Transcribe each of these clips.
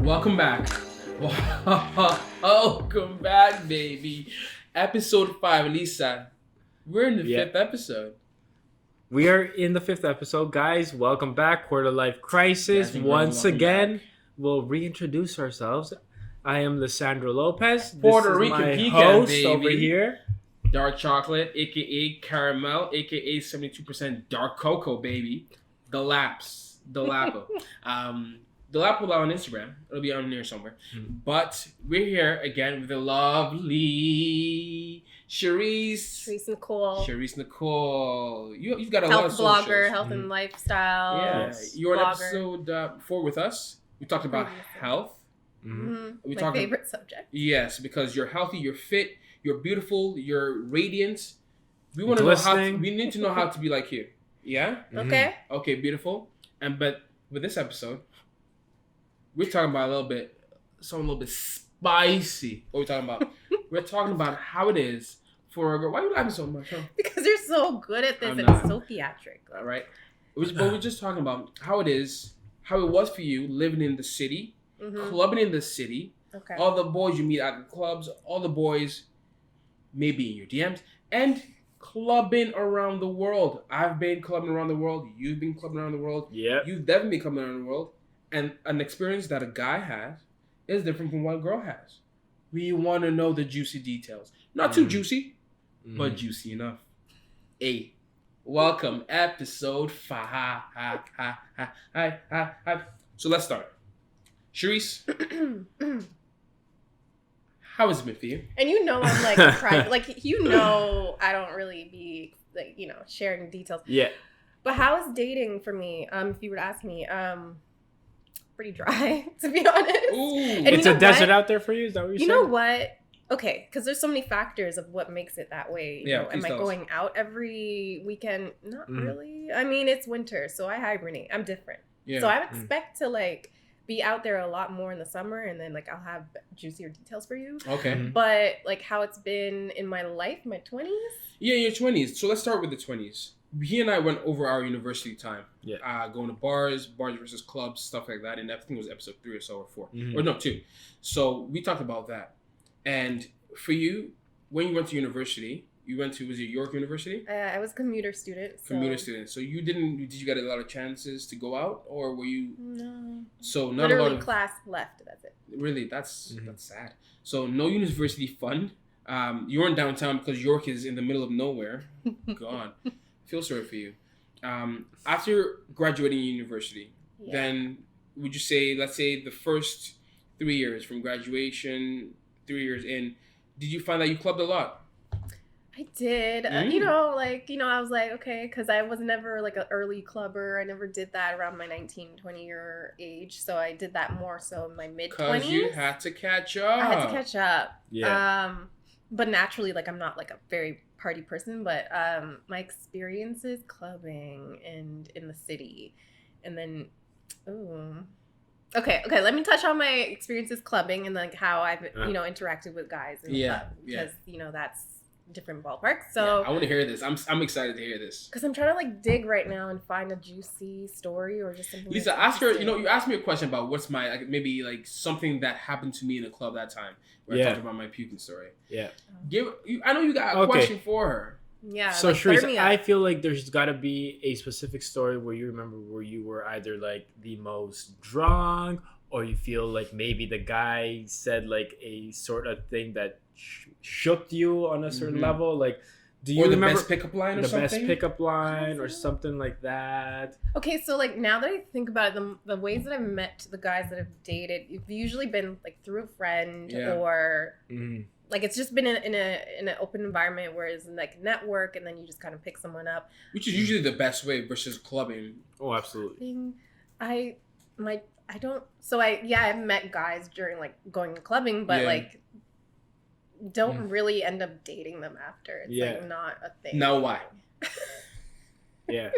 Welcome back. Welcome back, baby. Episode 5, Lisa. We're in the fifth episode. We are in the 5th episode, guys. Welcome back. Quarter Life Crisis. Once again, we'll reintroduce ourselves. I am Lisandro Lopez. Puerto Rican my pecan, host baby. over here. Dark chocolate, aka caramel, aka 72% dark cocoa, baby. Dolapo. Dolapo on Instagram. It'll be on there somewhere. But we're here again with the lovely Sherese Nicole. Sherese Nicole. You've got a health lot of blogger, socials. health and lifestyle. Yeah, you were in blogger. episode 4 with us. We talked about health. My favorite subject. Yes, because you're healthy, you're fit, you're beautiful, you're radiant. We want to know we need to know how to be like you. Yeah? Okay. Okay, beautiful. But with this episode, we're talking about something a little bit spicy. What are we talking about? We're talking about how it is for a girl. Why are you laughing so much? Huh? Because you're so good at this and so theatric. All right. But we're just talking about how it is, how it was for you living in the city, clubbing in the city. Okay. All the boys you meet at the clubs, all the boys maybe in your DMs, and clubbing around the world. I've been clubbing around the world. You've been clubbing around the world. Yeah. You've definitely been clubbing around the world. And an experience that a guy has is different from what a girl has. We want to know the juicy details. Not too juicy, but juicy enough. Hey, welcome, episode 5. So let's start. Sherese, how has it been for you? And I'm like private. Like I don't really be like sharing details. Yeah. But how is dating for me? If you were to ask me, pretty dry, to be honest. Ooh. And It's a desert out there for you? Is that what you're saying? You know what? Okay, because there's so many factors of what makes it that way. Am I going out every weekend? Not really. I mean, it's winter, so I hibernate. I'm different. Yeah. So I expect to be out there a lot more in the summer, and then I'll have juicier details for you. Okay. But how it's been in my life, my 20s? Yeah, your 20s. So let's start with the 20s. He and I went over our university time. Yeah. Going to bars versus clubs, stuff like that. And I think it was episode 3 or so, or 4. Or no, 2. So we talked about that. And for you, when you went to university, was it York University? I was a commuter student. So you did you get a lot of chances to go out, or were you? No. So not literally a lot of class left. That's it. Really, that's sad. So no university fun. You weren't downtown because York is in the middle of nowhere. God, feel sorry for you. After graduating university, then would you say, let's say the first 3 years from graduation, 3 years in, did you find that you clubbed a lot? I did. I was like, okay, because I was never an early clubber. I never did that around my 19, 20-year age. So I did that more so in my mid-20s. Because you had to catch up. I had to catch up. Yeah. But naturally, I'm not a very party person, but my experiences clubbing and in the city. And then, Okay, let me touch on my experiences clubbing and how I've, interacted with guys in the club. Because, that's different ballpark. So I want to hear this. I'm excited to hear this. Because I'm trying to dig right now and find a juicy story or just something. Lisa, ask her. You asked me a question about what's my maybe something that happened to me in a club that time where I talked about my puking story. Yeah. I know you got a question for her. Yeah. So Sherese, I feel like there's got to be a specific story where you remember where you were either the most drunk, or you feel like maybe the guy said a sort of thing that shook you on a certain level. Do you remember best pickup line or something? The best pickup line or something like that. Okay, so now that I think about it, the ways that I've met the guys that I've dated, it's usually been through a friend or it's just been in an open environment where it's network, and then you just kind of pick someone up, which is usually the best way versus clubbing. Oh, absolutely. I've met guys during going clubbing, but don't really end up dating them after. It's not a thing. Now why? Yeah.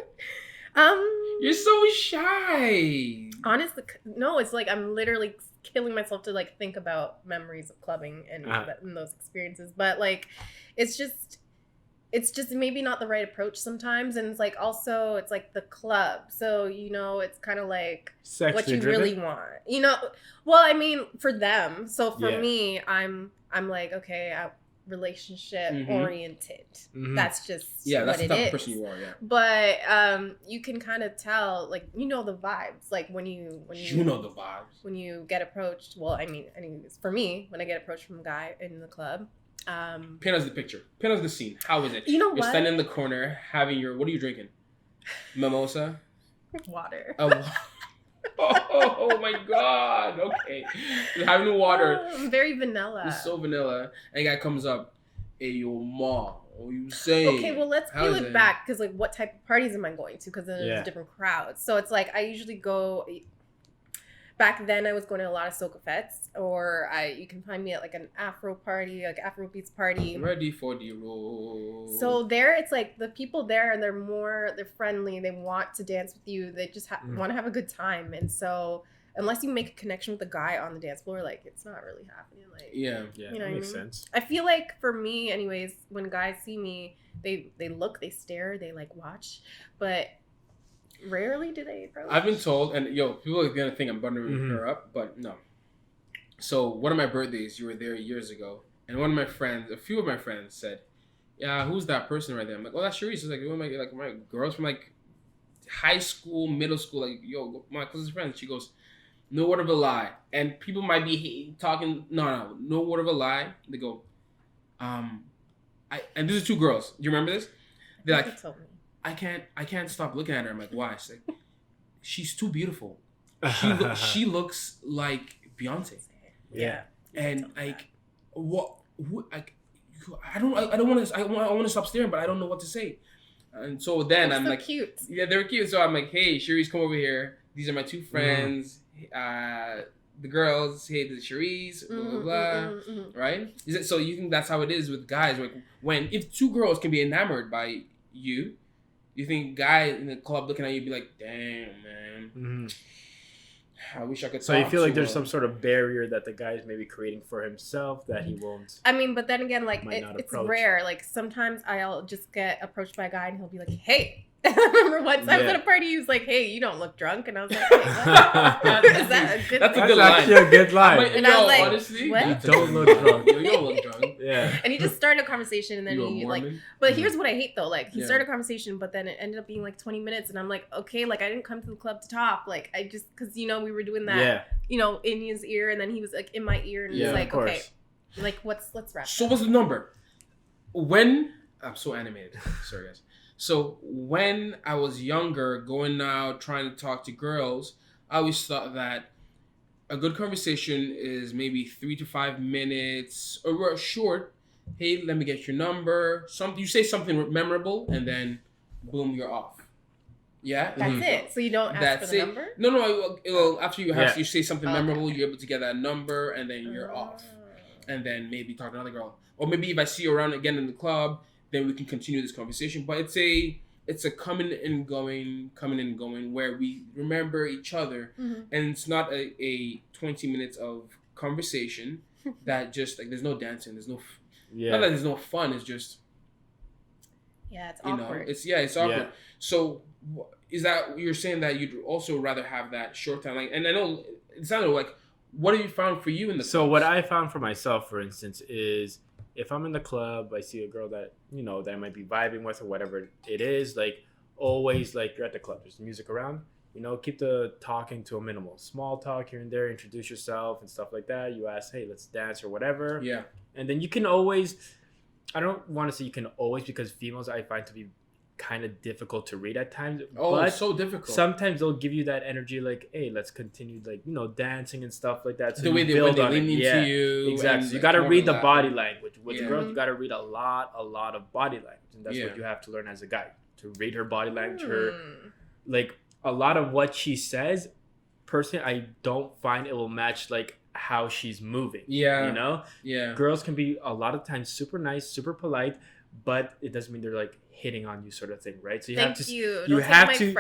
You're so shy. Honestly, no. It's I'm literally killing myself to think about memories of clubbing and those experiences. But it's just it's just maybe not the right approach sometimes. And it's like, also, it's like the club. So, you know, it's kind of like what you really want. You know, well, I mean, for them. So for me, I'm like, okay, relationship oriented. That's just that's what the type it of person you are, But you can kind of tell, like, you know, the vibes, like when you know the vibes when you get approached. Well, I mean, anyways, for me, when I get approached from a guy in the club, paint us the picture, paint us the scene. How is it? You know, you're standing in the corner having your, what are you drinking? Mimosa? Water. Oh my god. Okay. You're having water. Very vanilla. It's so vanilla. And a guy comes up, hey, yo, ma, what you saying? Okay, well, let's peel it back, because, like, what type of parties am I going to? Because then there's different crowds. So it's like, I usually go... Back then, I was going to a lot of soca fests, or you can find me at, like, an Afro party, like Afro beats party. Ready for the road. So there, it's like the people there, they're friendly. They want to dance with you. They just want to have a good time. And so, unless you make a connection with the guy on the dance floor, like, it's not really happening. Like, you that know makes sense. I feel like for me, anyways, when guys see me, they look, they stare, they like watch, but rarely do they approach. I've been told, and people are gonna think I'm buttering her up, but no. So one of my birthdays, you were there years ago, and a few of my friends said, "Yeah, who's that person right there?" I'm like, "Oh, that's Sherese." It's like one of my girls from like high school, middle school, like my closest friend. She goes, "No word of a lie," and people might be talking. No word of a lie. They go, and these are two girls. Do you remember this? They're like, I can't stop looking at her. I'm like, why? She's like, she's too beautiful. She looks like Beyonce. Yeah. And like, what? I want to stop staring, but I don't know what to say. And so then I'm like, cute. Yeah, they're cute. So I'm like, hey, Sherese, come over here. These are my two friends. The girls, hey, this is Sherese, blah, blah, blah. Right? So you think that's how it is with guys? Like, if two girls can be enamored by you, you think guy in the club looking at you be like, damn, man. I wish I could. So you feel like there's some sort of barrier that the guy is maybe creating for himself that he won't. I mean, but then again, like it's rare. Like sometimes I'll just get approached by a guy and he'll be like, hey. I remember once I was at a party, he was like, hey, you don't look drunk. And I was like, hey, is that a good That's line? a good line. Actually a good line. And I was like, honestly, what? You don't look drunk. You don't look drunk. Yeah. And he just started a conversation, and then he like, but here's what I hate though. Like he started a conversation, but then it ended up being like 20 minutes. And I'm like, okay, like I didn't come to the club to talk. Like I just, cause we were doing that, in his ear. And then he was like in my ear and was like, okay, like let's wrap. So what's the number? I'm so animated. Sorry guys. So when I was younger, going out, trying to talk to girls, I always thought that a good conversation is maybe 3 to 5 minutes, or short. Hey, let me get your number. You say something memorable, and then boom, you're off. Yeah, that's it. So you don't ask for the number? No. After you say something memorable, you're able to get that number, and then you're off. And then maybe talk to another girl, or maybe if I see you around again in the club, then we can continue this conversation. But it's a coming and going where we remember each other, and it's not a 20 minutes of conversation that just like there's no dancing, there's no not that there's no fun. It's just it's awkward. It's awkward. Yeah. So is that you're saying that you'd also rather have that short time? Like, and I know it sounded like, what have you found for you in the So clubs? What I found for myself, for instance, is if I'm in the club, I see a girl that, that I might be vibing with or whatever it is, like always, like you're at the club, there's music around, keep the talking to a minimal. Small talk here and there, introduce yourself and stuff like that. You ask, hey, let's dance or whatever. Yeah. And then you can always, I don't want to say you can always, because females I find to be kind of difficult to read at times. Oh, but it's so difficult. Sometimes they'll give you that energy, like, hey, let's continue, like, dancing and stuff like that. So the way they lean into you. Exactly. So you got to read the body language. With girls, you got to read a lot of body language. And that's what you have to learn as a guy, to read her body language, her, like, a lot of what she says, personally, I don't find it will match, like, how she's moving. Yeah. Yeah. Girls can be, a lot of times, super nice, super polite, but it doesn't mean they're, like, hitting on you sort of thing, right? So you have to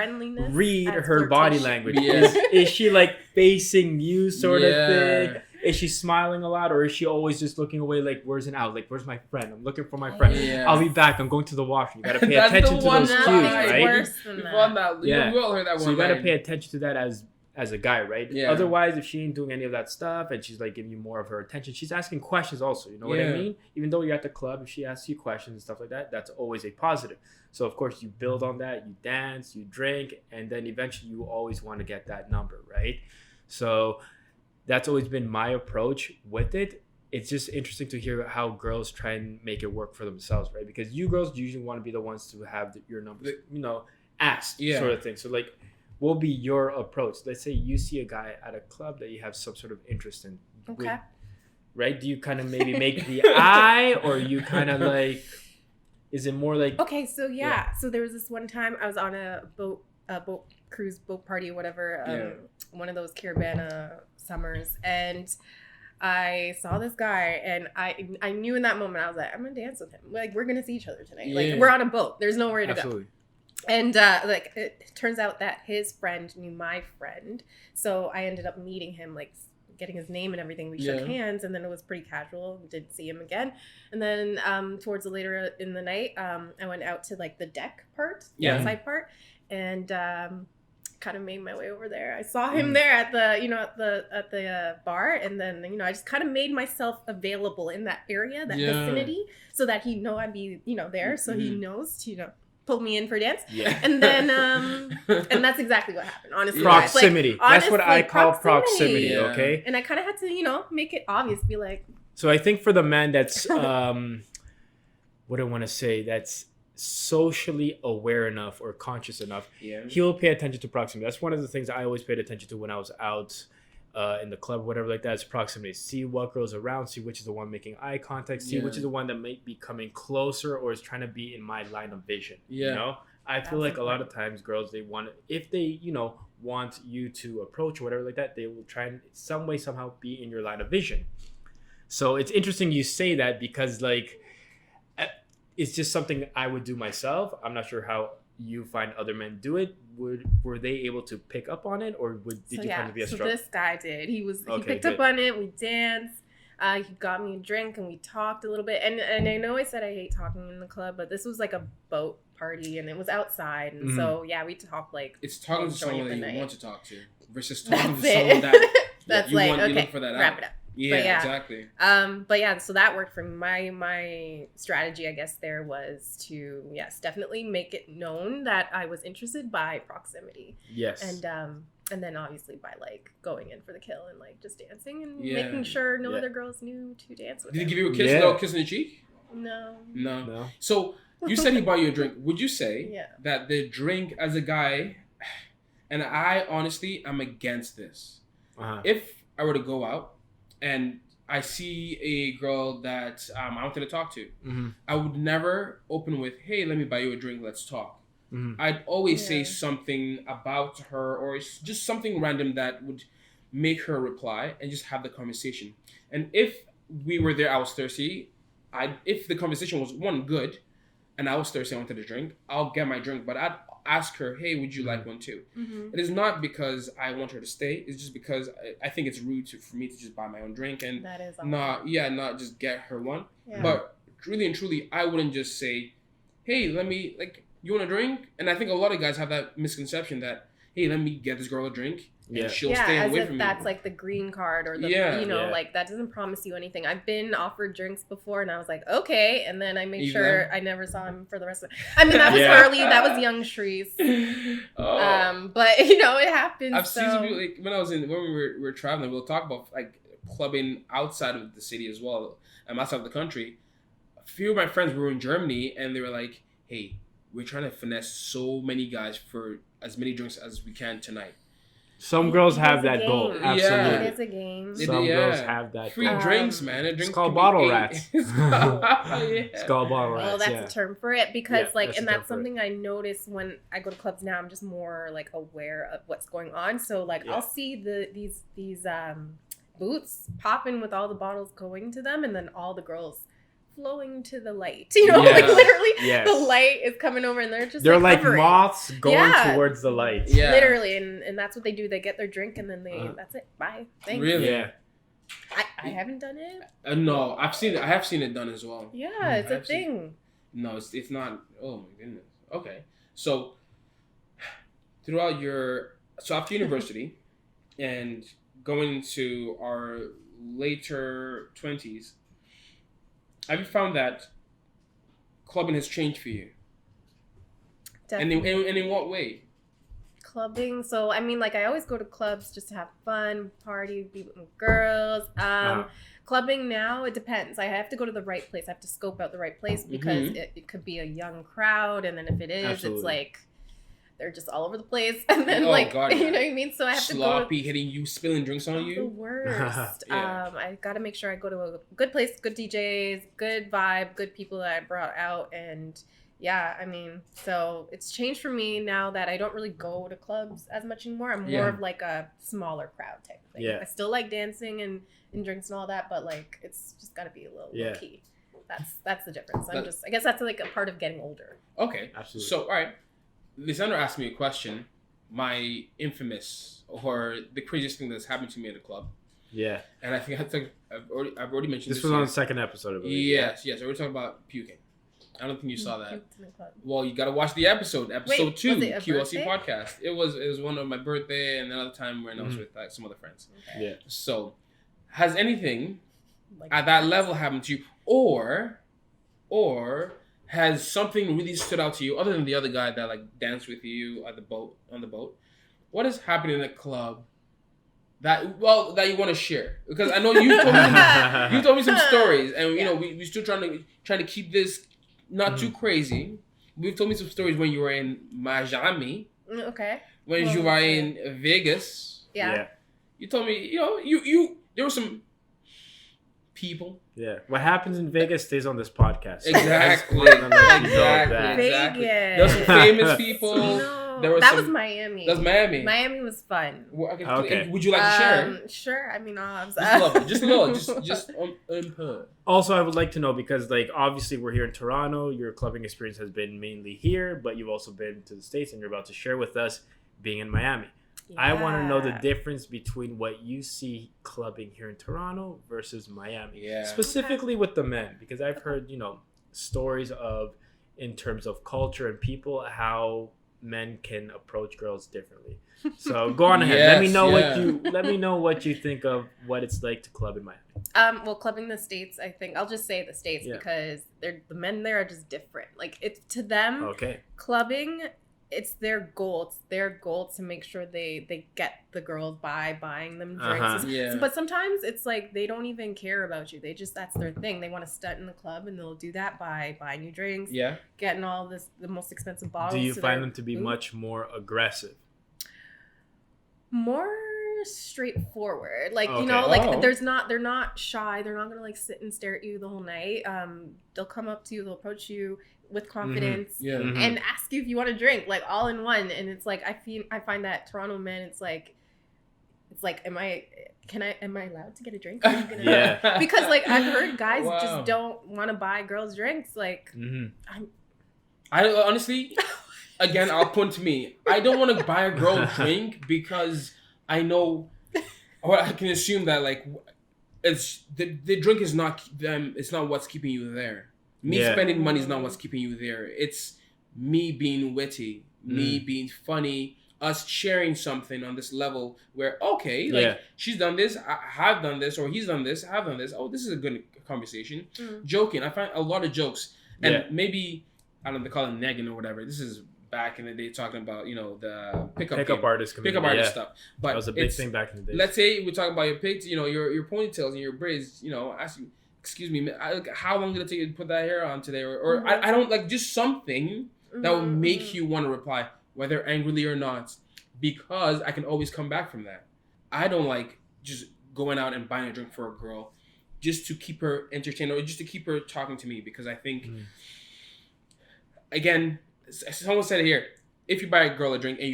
read her body language. Is she like facing you sort of thing? Is she smiling a lot, or is she always just looking away like, where's an out? Like, where's my friend? I'm looking for my friend. Yeah. I'll be back. I'm going to the washroom. You got to pay attention to those cues, right? Worse than that. Yeah. We all heard that one. So you got to pay attention to that as a guy, right? Yeah. Otherwise, if she ain't doing any of that stuff and she's like giving you more of her attention, she's asking questions also. You know what I mean? Even though you're at the club, if she asks you questions and stuff like that, that's always a positive. So of course you build on that, you dance, you drink, and then eventually you always want to get that number, right? So that's always been my approach with it. It's just interesting to hear how girls try and make it work for themselves, right? Because you girls usually want to be the ones to have your numbers, asked sort of thing. So like, what will be your approach? Let's say you see a guy at a club that you have some sort of interest in. Okay. Right? Do you kind of maybe make the eye, or you kind of like, is it more like... Okay, so so there was this one time I was on a boat cruise, boat party, whatever, one of those Caribana summers, and I saw this guy, and I knew in that moment, I was like, I'm gonna dance with him. Like, we're gonna see each other tonight. Like, we're on a boat. There's nowhere to go. And like, it turns out that his friend knew my friend, so I ended up meeting him, like getting his name and everything. We shook hands, and then it was pretty casual. We didn't see him again. And then towards the later in the night, I went out to like the deck part, the outside part, and kind of made my way over there. I saw him there at the bar, and then I just kind of made myself available in that area, that vicinity, so that he'd know I'd be there, so he knows to pull me in for dance. And then and that's exactly what happened, honestly. Proximity. Like, honestly, that's what I call proximity. Okay. And I kind of had to make it obvious, be like, so I think for the man that's what do I want to say, that's socially aware enough or conscious enough, he'll pay attention to proximity. That's one of the things I always paid attention to when I was out in the club, whatever like that. Is proximity. See what girl's around, see which is the one making eye contact, see which is the one that might be coming closer or is trying to be in my line of vision. I feel like a lot of times girls, they want, if they want you to approach or whatever like that, they will try and some way somehow be in your line of vision. So it's interesting you say that, because like, it's just something I would do myself. I'm not sure how you find other men do it. Were they able to pick up on it, or did you find it to be a struggle? So this guy did. He picked up on it. We danced. He got me a drink and we talked a little bit. And I know I said I hate talking in the club, but this was like a boat party and it was outside. And so we talked like. It's talking to someone that you want to talk to versus talking to someone that that's you like want, okay. You look for that wrap out. it up. Yeah, exactly. But so that worked for me. My strategy, I guess, there was to definitely make it known that I was interested by proximity. Yes. And then obviously by like going in for the kill and like just dancing and making sure no other girls knew to dance with. Did he give you a kiss? No kiss on the cheek? No. So you said he bought you a drink. Would you say that the drink as a guy, and I honestly I'm against this. If I were to go out and I see a girl that I wanted to talk to, I would never open with, hey, let me buy you a drink, let's talk. I'd always say something about her or just something random that would make her reply and just have the conversation. And if we were there, I was thirsty, if the conversation was good and I was thirsty, I wanted a drink, I'll get my drink, but I'd ask her, hey, would you like one too? It is not because I want her to stay. It's just because I think it's rude for me to just buy my own drink and that is not just get her one. But really and truly, I wouldn't just say, hey, let me, like, you want a drink? And I think a lot of guys have that misconception that, hey, let me get this girl a drink. And she'll stay away from me. That's like the green card or the, like that doesn't promise you anything. I've been offered drinks before and I was like, okay. And then I made sure I never saw him for the rest of it. I mean, that was early. That was young Sherese. But it happens. I've seen some people, like when we were traveling, we'll talk about like clubbing outside of the city as well. Outside of the country. A few of my friends were in Germany and they were like, hey, we're trying to finesse so many guys for as many drinks as we can tonight. Some girls have that goal. Absolutely. It is a game. Some girls have that free drinks, man. It's called bottle rats. It's called bottle rats. Well, that's a term for it because that's something I notice when I go to clubs now. I'm just more like aware of what's going on. So like I'll see these booths popping with all the bottles going to them and then all the girls flowing to the light, like literally the light is coming over and they're like moths going towards the light. Literally, and that's what they do. They get their drink and then that's it. Bye. Thanks. Really? I haven't done it. No, I have seen it done as well. Yeah, it's a thing. No, it's not. Oh my goodness. Okay, so after university and going into our later 20s, have you found that clubbing has changed for you? Definitely. And in what way? Clubbing. So, I mean, like, I always go to clubs just to have fun, party, be with girls. Clubbing now, it depends. I have to go to the right place. I have to scope out the right place because it could be a young crowd. And then if it is, it's like they're just all over the place. And then, God, you know what I mean? So I have sloppy, hitting you, spilling drinks on you. The worst. I got to make sure I go to a good place, good DJs, good vibe, good people that I brought out. And yeah, I mean, so it's changed for me now that I don't really go to clubs as much anymore. I'm more of like a smaller crowd type of thing. Yeah. I still like dancing and drinks and all that, but like it's just got to be a little low key. That's the difference. I guess that's like a part of getting older. Okay, absolutely. So, all right, Lisandro asked me a question. My infamous or the craziest thing that's happened to me at a club. Yeah. And I think I've already mentioned this. This was on the second episode of it. Yes. I already talked about puking. I don't think you saw that. Well, you got to watch the episode 2, QLC podcast. It was one of my birthday and another time when I was with some other friends. Okay. Yeah. So, has anything at that level happened to you, or has something really stood out to you other than the other guy that like danced with you on the boat? What has happened in a club that you want to share? Because I know you told me some stories, and you know we still trying to keep this not too crazy. You've told me some stories when you were in Miami. Okay. When you were in Vegas. Yeah. You told me, you there were some people. Yeah. What happens in Vegas stays on this podcast. Exactly. Vegas. There were some famous people. That was Miami. That was Miami. Miami was fun. Okay. Would you like to share? Sure. I mean, just a little. Just on. Also, I would like to know, because like obviously we're here in Toronto. Your clubbing experience has been mainly here, but you've also been to the States, and you're about to share with us being in Miami. Yeah. I want to know the difference between what you see clubbing here in Toronto versus Miami. Yeah. Specifically with the men, because I've heard stories of, in terms of culture and people, how men can approach girls differently. So go on ahead. Let me know what you think of what it's like to club in Miami. Well, clubbing in the States, I think I'll just say the States because the men there are just different. Like, it's to them, clubbing, it's their goal. It's their goal to make sure they get the girls by buying them drinks. But sometimes it's like they don't even care about you. That's their thing. They want to stunt in the club, and they'll do that by buying you drinks. Yeah. Getting all the most expensive bottles. Do you find them to be much more aggressive? More straightforward. Like, they're not shy. They're not gonna like sit and stare at you the whole night. They'll come up to you, they'll approach you with confidence and ask you if you want a drink, like all in one. And it's like I find that Toronto men, it's like am I allowed to get a drink? Because like I've heard guys just don't want to buy girls drinks. Like I honestly, again, I'll point to me. I don't want to buy a girl a drink because I know, or I can assume that like it's the drink is not them. It's not what's keeping you there. Me spending money is not what's keeping you there. It's me being witty, me being funny, us sharing something on this level where, she's done this, I have done this, or he's done this, I've done this. Oh, this is a good conversation. Joking. I find a lot of jokes. And maybe, I don't know, they call it negging or whatever. This is back in the day talking about, the pickup artist stuff. But that was a big thing back in the day. Let's say we talk about your pics, your ponytails and your braids, ask you, excuse me, how long did it take you to put that hair on today? Or I don't like, just something that will make you want to reply, whether angrily or not, because I can always come back from that. I don't like just going out and buying a drink for a girl just to keep her entertained or just to keep her talking to me, because I think, again, someone said it here, if you buy a girl a drink and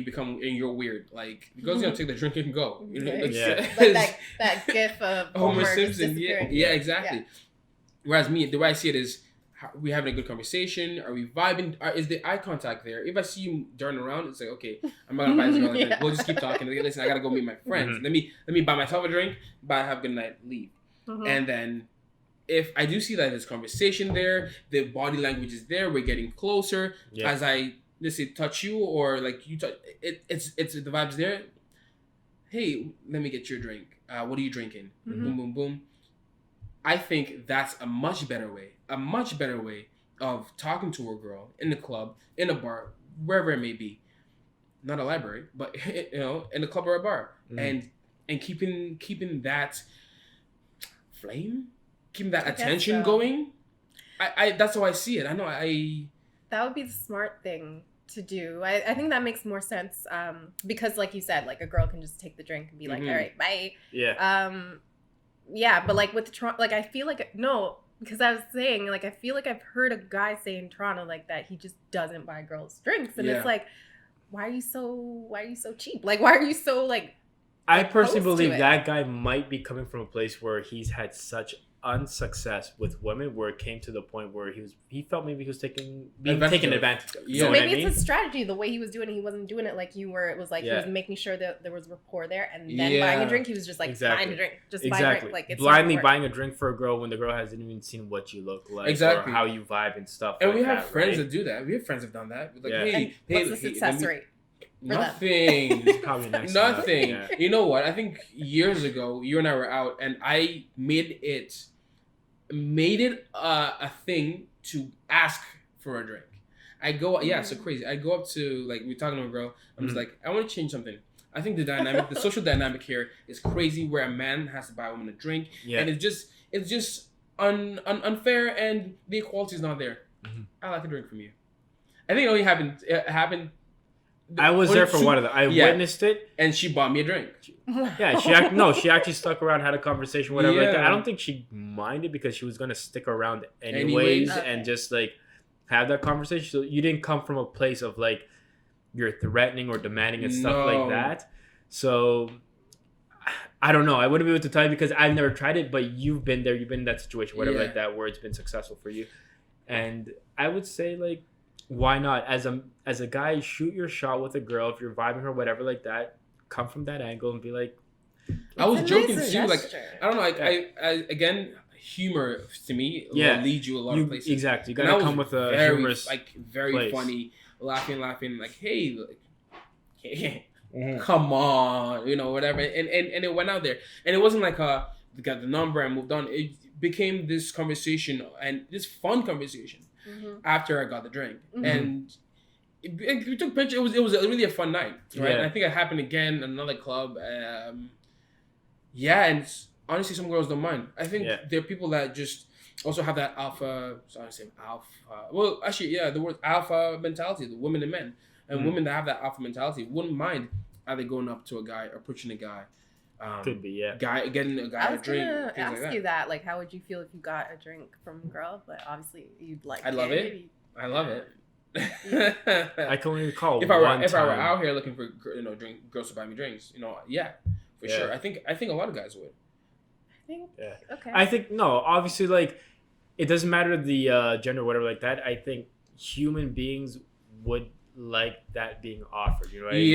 you're weird, like the girl's gonna take the drink and go. Like that gif of Homer Simpson. Yeah, exactly. Yeah. Whereas me, the way I see it is, we having a good conversation? Are we vibing? Is the eye contact there? If I see you turn around, it's like, okay, I'm not gonna buy this girl a drink. We'll just keep talking. Like, listen, I gotta go meet my friends. Let me buy myself a drink. Bye, have a good night, leave. And then if I do see that there's conversation there, the body language is there, we're getting closer. As I let's say touch you or like you touch it's the vibes there. Hey, let me get you a drink. What are you drinking? Boom, boom, boom. I think that's a much better way of talking to a girl in the club, in a bar, wherever it may be. Not a library, but in a club or a bar. And keeping that flame, keeping that attention going. I that's how I see it. I know that would be the smart thing to do. I think that makes more sense because like you said, like a girl can just take the drink and be like, all right, bye. Yeah, but like with Toronto, like I feel like because I was saying like I feel like I've heard a guy say in Toronto like that he just doesn't buy girls drinks, and it's like, why are you so cheap? Like why are you so like? I personally believe that guy might be coming from a place where he's had such unsuccess with women where it came to the point where he felt maybe he was taken advantage of. So maybe it's a strategy, the way he was doing it. He wasn't doing it like you were. It was like he was making sure that there was rapport there, and then buying a drink. He was just like buying a drink, buy a drink. Like it's blindly buying a drink for a girl when the girl hasn't even seen what you look like or how you vibe and stuff. And we have friends that do that. We have friends that have done that. Like, hey, what's the success rate? Nothing. Nothing. Yeah. You know what? I think years ago, you and I were out, and I made it a thing to ask for a drink. I go, so crazy. I go up to like we're talking to a girl. I'm just like, I want to change something. I think the social dynamic here is crazy, where a man has to buy a woman a drink, and it's just unfair, and the equality is not there. I like a drink from you. I think it only happened. I was there for one of them. I witnessed it, and she bought me a drink. Yeah, she actually stuck around, had a conversation, whatever. Like that. I don't think she minded because she was gonna stick around anyways. And just like have that conversation. So you didn't come from a place of like you're threatening or demanding and stuff like that. So I don't know. I wouldn't be able to tell you because I've never tried it, but you've been there. You've been in that situation, whatever like that, where it's been successful for you. And I would say like, why not? As a guy, shoot your shot with a girl if you're vibing her, whatever like that. Come from that angle and be like. I was joking too. Like I don't know. I again, humor to me will lead you a lot of places. Exactly. You gotta come with a humorous, very place. Funny, laughing. Like hey, come on, whatever. And it went out there, and it wasn't like we got the number and moved on. It became this conversation and this fun conversation. After I got the drink, and we took pictures. It was really a fun night, right? And I think it happened again in another club. And honestly, some girls don't mind. I think there are people that just also have that alpha. Sorry, I say alpha. Well, actually, the word alpha mentality. The women and men, and women that have that alpha mentality wouldn't mind either going up to a guy or approaching a guy. Could be, getting a guy a drink. I was gonna ask you that, like, how would you feel if you got a drink from a girl? But obviously, you'd like. I love it. I love it. I can only recall if I were out here looking for girls to buy me drinks, for sure. I think a lot of guys would. I think. Okay. I think no. Obviously, like, it doesn't matter the gender, or whatever, like that. I think human beings would like that being offered. You know what I mean?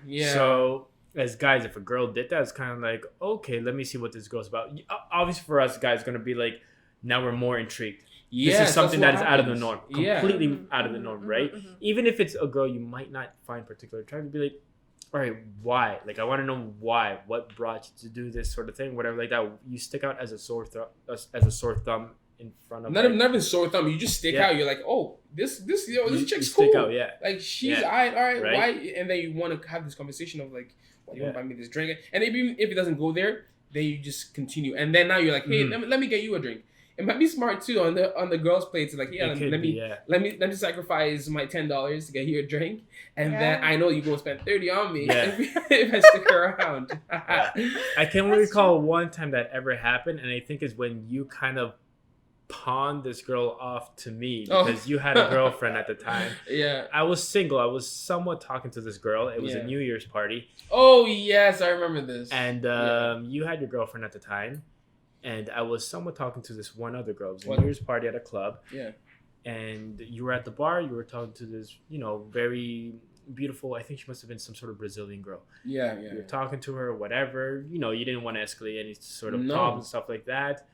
Yeah. So. As guys, if a girl did that, it's kind of like, okay, let me see what this girl's about. Obviously, for us guys, it's going to be like, now we're more intrigued. This is something that is out of the norm. Completely out of the norm, right? Even if it's a girl you might not find particularly attractive, be like, all right, why? Like, I want to know why. What brought you to do this sort of thing? Whatever, like that. You stick out as a sore thumb in front of. Not even sore thumb. You just stick out. You're like, oh, this chick's cool. Stick out, Like, she's all right. Why? And then you want to have this conversation of like, you want to buy me this drink, and even if it doesn't go there, then you just continue, and then now you're like, hey, let me get you a drink. It might be smart too on the girls' plates, like let me sacrifice my $10 to get you a drink, and then I know you're gonna spend $30 on me if I stick around. I can't recall one time that ever happened, and I think is when you kind of pawned this girl off to me because you had a girlfriend at the time. I was single. I was somewhat talking to this girl. It was a New Year's party. Oh yes, I remember this. And you had your girlfriend at the time, and I was somewhat talking to this one other girl. It was a New Year's party at a club. Yeah. And you were at the bar. You were talking to this, very beautiful. I think she must have been some sort of Brazilian girl. Yeah. You were talking to her, whatever. You didn't want to escalate any sort of problems, stuff like that.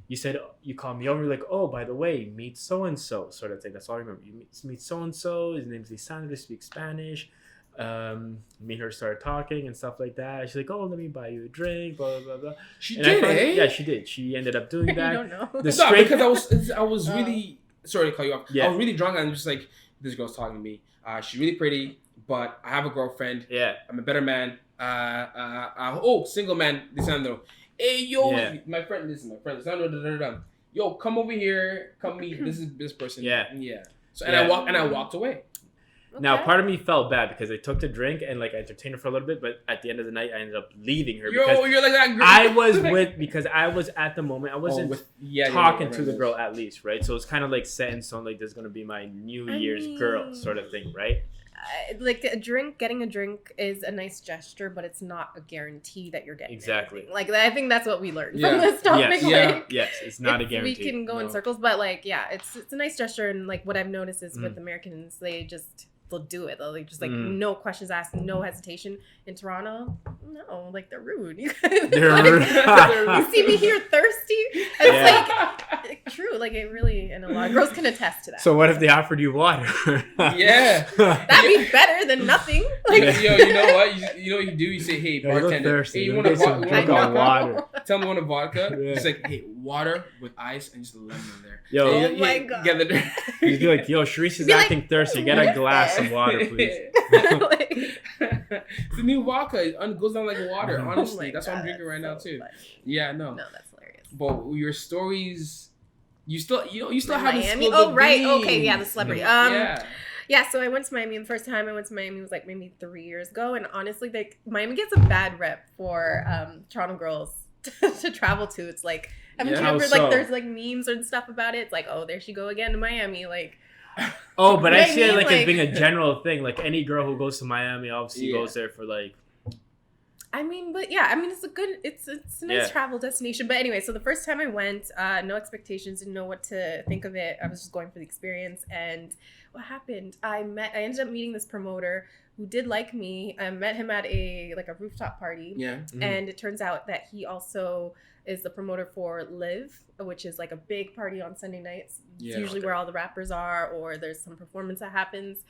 You said, you called me over, like, oh, by the way, meet so-and-so, sort of thing. That's all I remember. You meet so-and-so. His name's Lisandro, speaks Spanish. Me and her started talking and stuff like that. She's like, oh, let me buy you a drink, blah, blah, blah. She did, eh? Yeah, she did. She ended up doing that. I don't know. Because I was really... Sorry to cut you off. Yeah. I was really drunk and I'm just like, this girl's talking to me. She's really pretty, but I have a girlfriend. Yeah. I'm a better man. Single man, Lisandro. Hey, yo, my friend, Lisandro, yo, come over here, come meet this person. Yeah. So and I walked away. Okay. Now, part of me felt bad because I took the drink and I entertained her for a little bit, but at the end of the night, I ended up leaving her. You're like that girl. Because I was at the moment, I wasn't talking to the girl at least, right? So it's kind of like set in stone, like this is going to be my New Year's girl sort of thing, right? Getting a drink is a nice gesture, but it's not a guarantee that you're getting exactly anything. I think that's what we learned from this topic. Yes, it's not a guarantee. We can go in circles, but it's a nice gesture, and what I've noticed is with Americans, they'll do it. They'll just no questions asked, no hesitation. In Toronto, no, they're rude. You guys, they're rude. You see me here thirsty? It's true. It really, and a lot of girls can attest to that. So what if they offered you water? Yeah, that'd be better than nothing. Yo, you know what? You know what you do? You say, hey, bartender, hey, you want a water? Tell me, want a vodka? Yeah. It's like, hey, water with ice and just a lemon in there. Yo, oh my god. You'd be like, yo, Sherese is acting thirsty. Get a glass of water, please. It's the new vodka. It goes down like water. Honestly, that's what I'm drinking right now too. Funny. Yeah, no, that's hilarious. But your stories, you still have Miami. Oh, right. Okay, yeah, the celebrity. Yeah, so I went to Miami. The first time I went to Miami was maybe 3 years ago, and honestly, Miami gets a bad rep for Toronto girls to travel to. It's haven't you ever there's memes and stuff about it? It's oh, there she go again to Miami, Oh, but I see it as being a general thing. Any girl who goes to Miami obviously goes there for it's a nice travel destination. But anyway, so the first time I went, no expectations, didn't know what to think of it. I was just going for the experience. And what happened? I ended up meeting this promoter who did like me. I met him at a rooftop party. Yeah. Mm-hmm. And it turns out that he also is the promoter for Live, which is a big party on Sunday nights. It's usually where all the rappers are, or there's some performance that happens.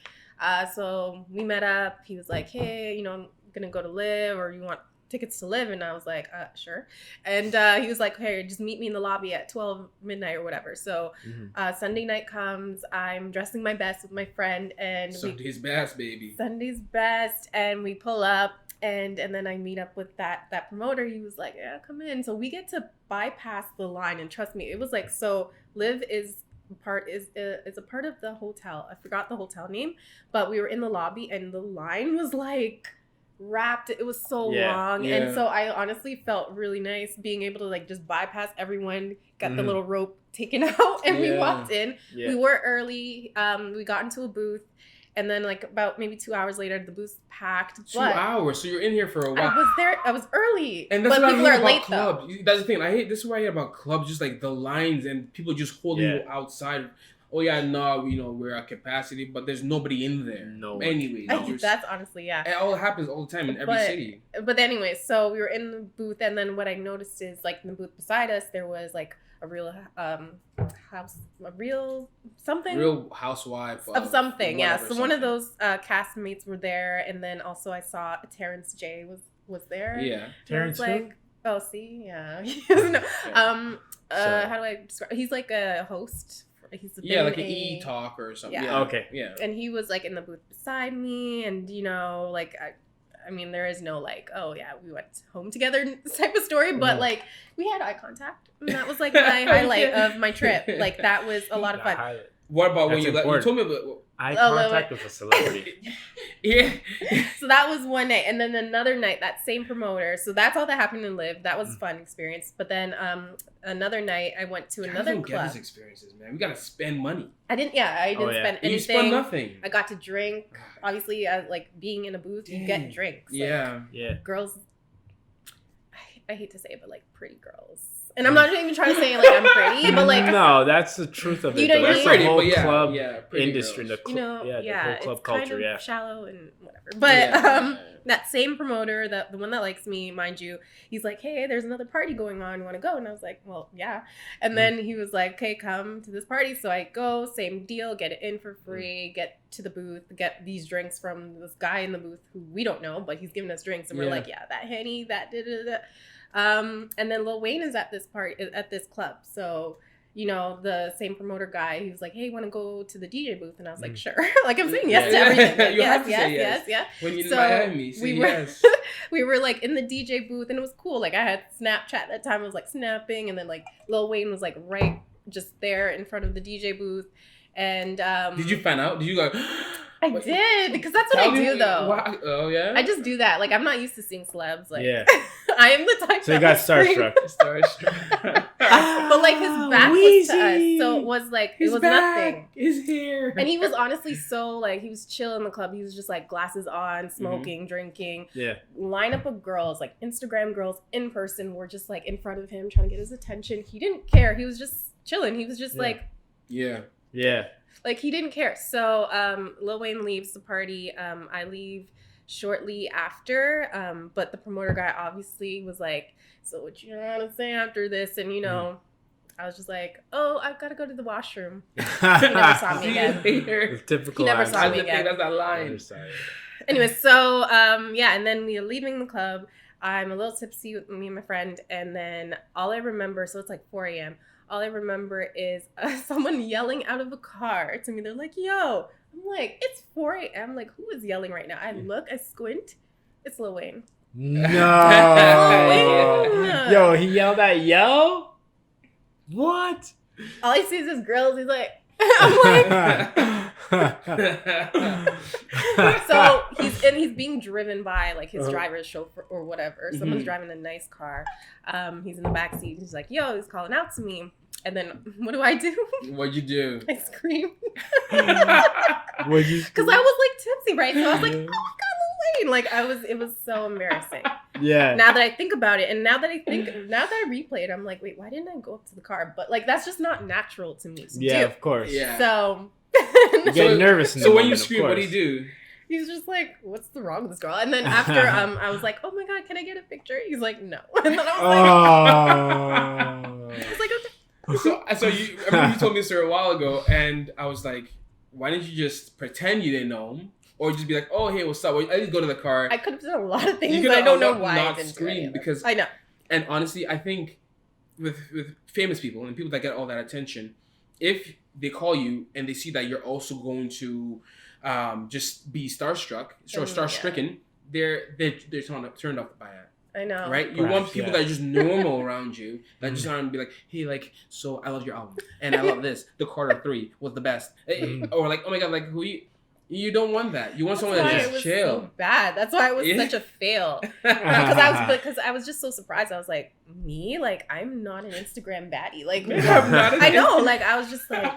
So we met up. He was like, hey, I'm gonna go to Live, or you want tickets to Live? And I was like, sure. And he was like, hey, just meet me in the lobby at 12 midnight or whatever. So Sunday night comes, I'm dressing my best with my friend, and Sunday's best, baby. Sunday's best, and we pull up. And then I meet up with that promoter. He was like, yeah, come in. So we get to bypass the line, and trust me, it was so Live is a part of the hotel. I forgot the hotel name, but we were in the lobby, and the line was wrapped. It was so long, and so I honestly felt really nice being able to just bypass everyone. Got the little rope taken out, and we walked in. We were early. We got into a booth. And then about maybe 2 hours later, the booth's packed. 2 hours? So you're in here for a while. I was early. And that's what I hate about clubs. That's the thing. This is what I hate about clubs. Just the lines and people just holding you outside. Oh yeah, no, we're at capacity, but there's nobody in there. No. Anyway. That's honestly, yeah. It all happens all the time in every city. But anyway, so we were in the booth, and then what I noticed is in the booth beside us, there was a real housewife of something, so one of those castmates were there, and then also I saw Terrence J was there. Terrence who? Oh, see, yeah. How do I describe? He's a host. He's an e-talk or something. Yeah. Okay. Yeah. And he was in the booth beside me, and I mean, there is no oh yeah, we went home together type of story, but we had eye contact, and that was my highlight of my trip. That was a lot of fun. What about when you told me about eye contact with a celebrity? Yeah. So that was one night, and then another night, that same promoter. So that's all that happened in Live. That was a fun experience. But then another night, I went to another club. Get these experiences, man. We gotta spend money. I didn't spend anything. You spent nothing. I got to drink. Obviously, being in a booth, you get drinks. Yeah. Girls. I hate to say it, but pretty girls And I'm not even trying to say like I'm pretty, but like no, that's the truth of it. You know, that's pretty, the whole but club industry, industry, the whole club it's culture, kind of shallow and whatever. But that same promoter, the one that likes me, mind you, he's like, hey, there's another party going on. You want to go? And I was like, well, yeah. And then he was like, okay, come to this party. So I go, same deal, get it in for free, get to the booth, get these drinks from this guy in the booth who we don't know, but he's giving us drinks. And we're like, yeah, that Henny, that da-da-da. And then Lil Wayne is at this club. So, you know, the same promoter guy, he was like, hey, want to go to the DJ booth? And I was like, sure. Like, I'm saying yes to everything. Like, yes. When you're in Miami, yes. We were like in the DJ booth and it was cool. Like I had Snapchat at that time. I was like snapping. And then like Lil Wayne was like right just there in front of the DJ booth. And did you find out? Did you go? I did, because that's what I do, though. Why? Oh, yeah? I just do that. Like, I'm not used to seeing celebs. Like, I am the type so you got starstruck. But, like, his back was to us. So it was, like, it was nothing. He's here. And he was honestly so, like, he was chill in the club. He was just, like, glasses on, smoking, drinking. Yeah. Lineup of girls, like, Instagram girls in person were just, like, in front of him trying to get his attention. He didn't care. He was just chilling. He was just, like... Yeah. Like, he didn't care. So, Lil Wayne leaves the party. I leave shortly after. But the promoter guy obviously was like, so what you want to say after this? And, you know, I was just like, oh, I've got to go to the washroom. He never saw me again. Typical. He never saw me again. That's that line. Anyway, so, and then we are leaving the club. I'm a little tipsy with me and my friend. And then all I remember, so it's like 4 a.m., all I remember is someone yelling out of a car to me. They're like, yo. I'm like, it's 4 a.m. Like, who is yelling right now? I look, I squint. It's Lil Wayne. No. Yo, he yelled at yo? What? All I see is his grills. He's like, I'm like. So he's being driven by like his driver's chauffeur or whatever. Someone's driving a nice car. He's in the back seat. He's like, yo, he's calling out to me. And then what do I do? What'd you do? I scream. What'd you scream? Because I was like tipsy, right? So I was like, oh my God, Lil Wayne. Like it was so embarrassing. Yeah. Now that I think about it, and now that I replay it, I'm like, wait, why didn't I go up to the car? But like, that's just not natural to me to do. Of course. Yeah. So. You get nervous. So when you scream, what do you do? He's just like, what's wrong with this girl? And then after I was like, oh my God, can I get a picture? He's like, no. And then I was like, okay. So you, I remember you told me this a while ago, and I was like, why didn't you just pretend you didn't know him? Or just be like, oh, hey, what's up? Or I just go to the car. I could have done a lot of things, but I don't know why I didn't scream. Because I know. And honestly, I think with famous people and people that get all that attention, if they call you and they see that you're also going to just be starstricken, they're turned off by it. I know. Right? You want people that are just normal around you, that just aren't be like, hey, like, so I love your album, and I love this. The Carter 3 was the best. Or like, oh my God, like, who you don't want that. You want someone that's just chill. So bad. That's why it was such a fail. Because I was just so surprised. I was like, me? Like, I'm not an Instagram baddie. Like, I know. Like, I was just like,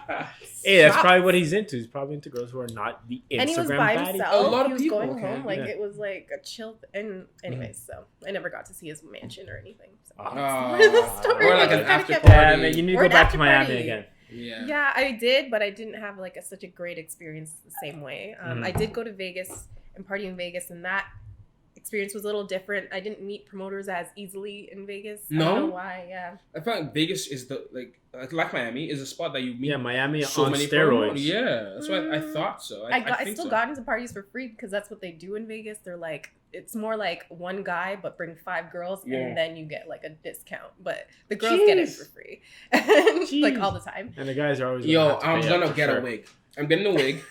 hey, that's probably what he's into. He's probably into girls who are not the Instagram baddie. And he was by himself. A lot of he was people going home. Like, it was like a chill. And anyways, so I never got to see his mansion or anything. So or like an after party. Yeah, man, you need to go back to Miami again. Yeah, I did, but I didn't have like such a great experience the same way. I did go to Vegas and party in Vegas, and that experience was a little different. I didn't meet promoters as easily in Vegas. No? I don't know why. Yeah, I feel like Vegas is the like Miami is a spot that you meet. Yeah, Miami so on many steroids. Yeah, that's why I thought so. I still got into parties for free because that's what they do in Vegas. They're like, it's more like one guy but bring 5 girls and then you get like a discount, but the girls get it for free like all the time. And the guys are always I'm gonna get a wig. I'm getting a wig,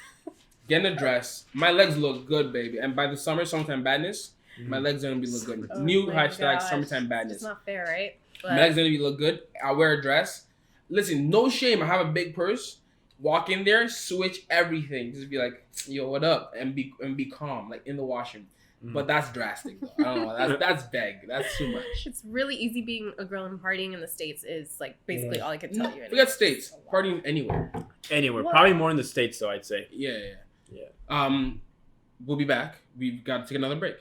getting a dress. My legs look good, baby. And by the summertime badness, my legs are gonna be look good. New hashtag summertime badness. It's not fair, right? But my legs are gonna be look good. I wear a dress. Listen, no shame. I have a big purse. Walk in there, switch everything. Just be like, yo, what up? And be calm, like in the washroom. But that's drastic, though. I don't know. That's big. That's too much. It's really easy being a girl and partying in the States is like basically all I can tell you. We got States. Partying anywhere. Anywhere. Probably more in the States, though, I'd say. Yeah. We'll be back. We've got to take another break.